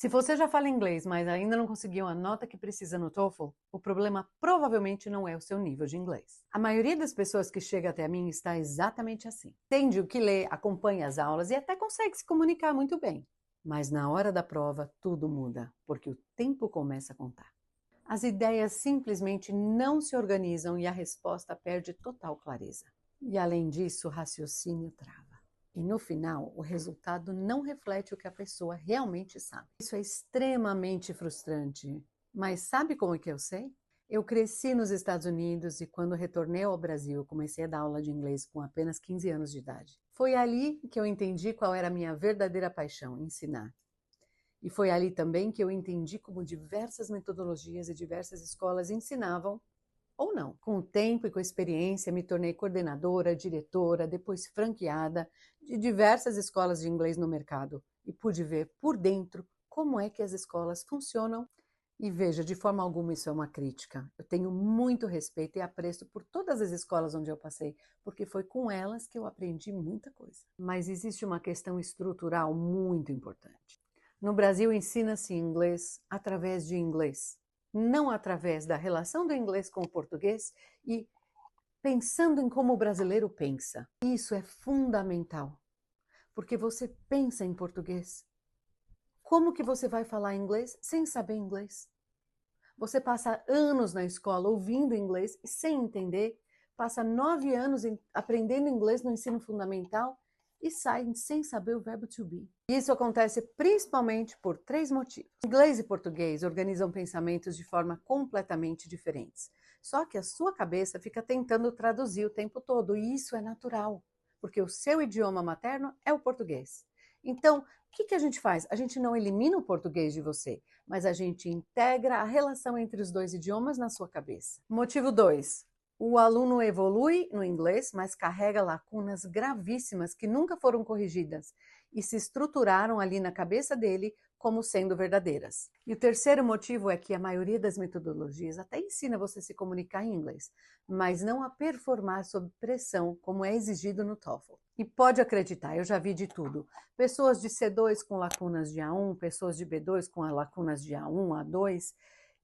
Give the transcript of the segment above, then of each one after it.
Se você já fala inglês, mas ainda não conseguiu a nota que precisa no TOEFL, o problema provavelmente não é o seu nível de inglês. A maioria das pessoas que chega até mim está exatamente assim. Entende o que lê, acompanha as aulas e até consegue se comunicar muito bem. Mas na hora da prova, tudo muda, porque o tempo começa a contar. As ideias simplesmente não se organizam e a resposta perde total clareza. E além disso, o raciocínio trava. E no final, o resultado não reflete o que a pessoa realmente sabe. Isso é extremamente frustrante. Mas sabe como é que eu sei? Eu cresci nos Estados Unidos e quando retornei ao Brasil, eu comecei a dar aula de inglês com apenas 15 anos de idade. Foi ali que eu entendi qual era a minha verdadeira paixão, ensinar. E foi ali também que eu entendi como diversas metodologias e diversas escolas ensinavam ou não. Com o tempo e com a experiência, me tornei coordenadora, diretora, depois franqueada de diversas escolas de inglês no mercado e pude ver por dentro como é que as escolas funcionam. E veja, de forma alguma isso é uma crítica. Eu tenho muito respeito e apreço por todas as escolas onde eu passei, porque foi com elas que eu aprendi muita coisa. Mas existe uma questão estrutural muito importante. No Brasil, ensina-se inglês através de inglês, não através da relação do inglês com o português e pensando em como o brasileiro pensa. Isso é fundamental, porque você pensa em português. Como que você vai falar inglês sem saber inglês? Você passa anos na escola ouvindo inglês e sem entender, passa 9 anos aprendendo inglês no ensino fundamental e sai sem saber o verbo to be. Isso acontece principalmente por 3 motivos. Inglês e português organizam pensamentos de forma completamente diferentes. Só que a sua cabeça fica tentando traduzir o tempo todo, e isso é natural, porque o seu idioma materno é o português. Então, o que a gente faz? A gente não elimina o português de você, mas a gente integra a relação entre os dois idiomas na sua cabeça. Motivo 2. O aluno evolui no inglês, mas carrega lacunas gravíssimas que nunca foram corrigidas e se estruturaram ali na cabeça dele como sendo verdadeiras. E o terceiro motivo é que a maioria das metodologias até ensina você a se comunicar em inglês, mas não a performar sob pressão, como é exigido no TOEFL. E pode acreditar, eu já vi de tudo. Pessoas de C2 com lacunas de A1, pessoas de B2 com lacunas de A1, A2,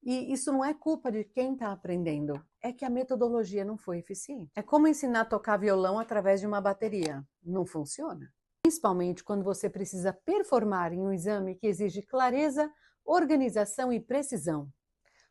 e isso não é culpa de quem está aprendendo, é que a metodologia não foi eficiente. É como ensinar a tocar violão através de uma bateria. Não funciona. Principalmente quando você precisa performar em um exame que exige clareza, organização e precisão.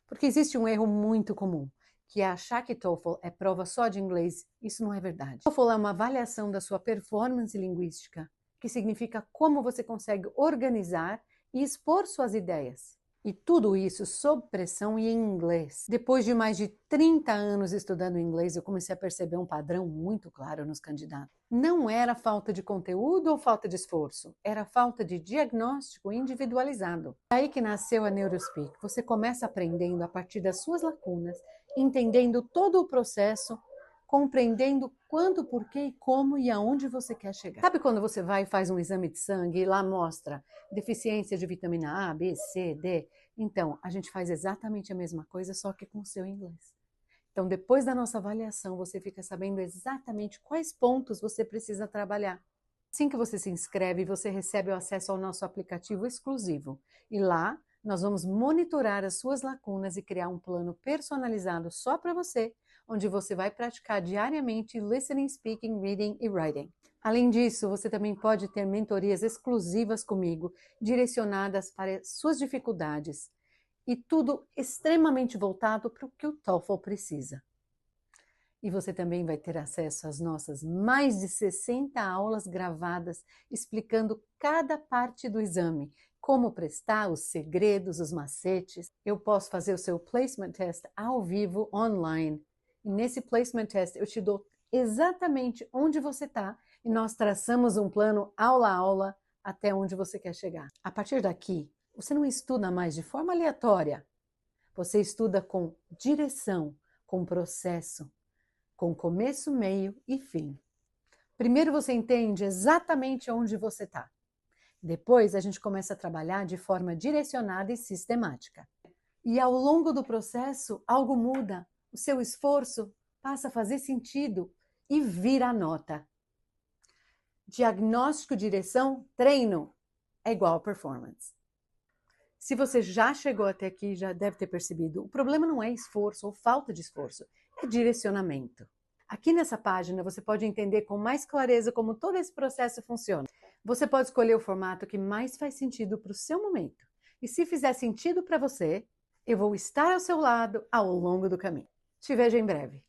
Porque existe um erro muito comum, que é achar que TOEFL é prova só de inglês. Isso não é verdade. TOEFL é uma avaliação da sua performance linguística, que significa como você consegue organizar e expor suas ideias. E tudo isso sob pressão e em inglês. Depois de mais de 30 anos estudando inglês, eu comecei a perceber um padrão muito claro nos candidatos. Não era falta de conteúdo ou falta de esforço, era falta de diagnóstico individualizado. É aí que nasceu a Neurospeak. Você começa aprendendo a partir das suas lacunas, entendendo todo o processo, compreendendo quando, porquê e como e aonde você quer chegar. Sabe quando você vai e faz um exame de sangue e lá mostra deficiência de vitamina A, B, C, D? Então, a gente faz exatamente a mesma coisa, só que com o seu inglês. Então, depois da nossa avaliação, você fica sabendo exatamente quais pontos você precisa trabalhar. Assim que você se inscreve, você recebe o acesso ao nosso aplicativo exclusivo. E lá, nós vamos monitorar as suas lacunas e criar um plano personalizado só para você, onde você vai praticar diariamente listening, speaking, reading e writing. Além disso, você também pode ter mentorias exclusivas comigo, direcionadas para suas dificuldades, e tudo extremamente voltado para o que o TOEFL precisa. E você também vai ter acesso às nossas mais de 60 aulas gravadas explicando cada parte do exame, como prestar, os segredos, os macetes. Eu posso fazer o seu placement test ao vivo, online. E nesse placement test eu te dou exatamente onde você está e nós traçamos um plano aula a aula até onde você quer chegar. A partir daqui, você não estuda mais de forma aleatória. Você estuda com direção, com processo, com começo, meio e fim. Primeiro você entende exatamente onde você está. Depois a gente começa a trabalhar de forma direcionada e sistemática. E ao longo do processo, algo muda. O seu esforço passa a fazer sentido e vira nota. Diagnóstico, direção, treino é igual a performance. Se você já chegou até aqui, já deve ter percebido, o problema não é esforço ou falta de esforço, é direcionamento. Aqui nessa página você pode entender com mais clareza como todo esse processo funciona. Você pode escolher o formato que mais faz sentido para o seu momento. E se fizer sentido para você, eu vou estar ao seu lado ao longo do caminho. Te vejo em breve.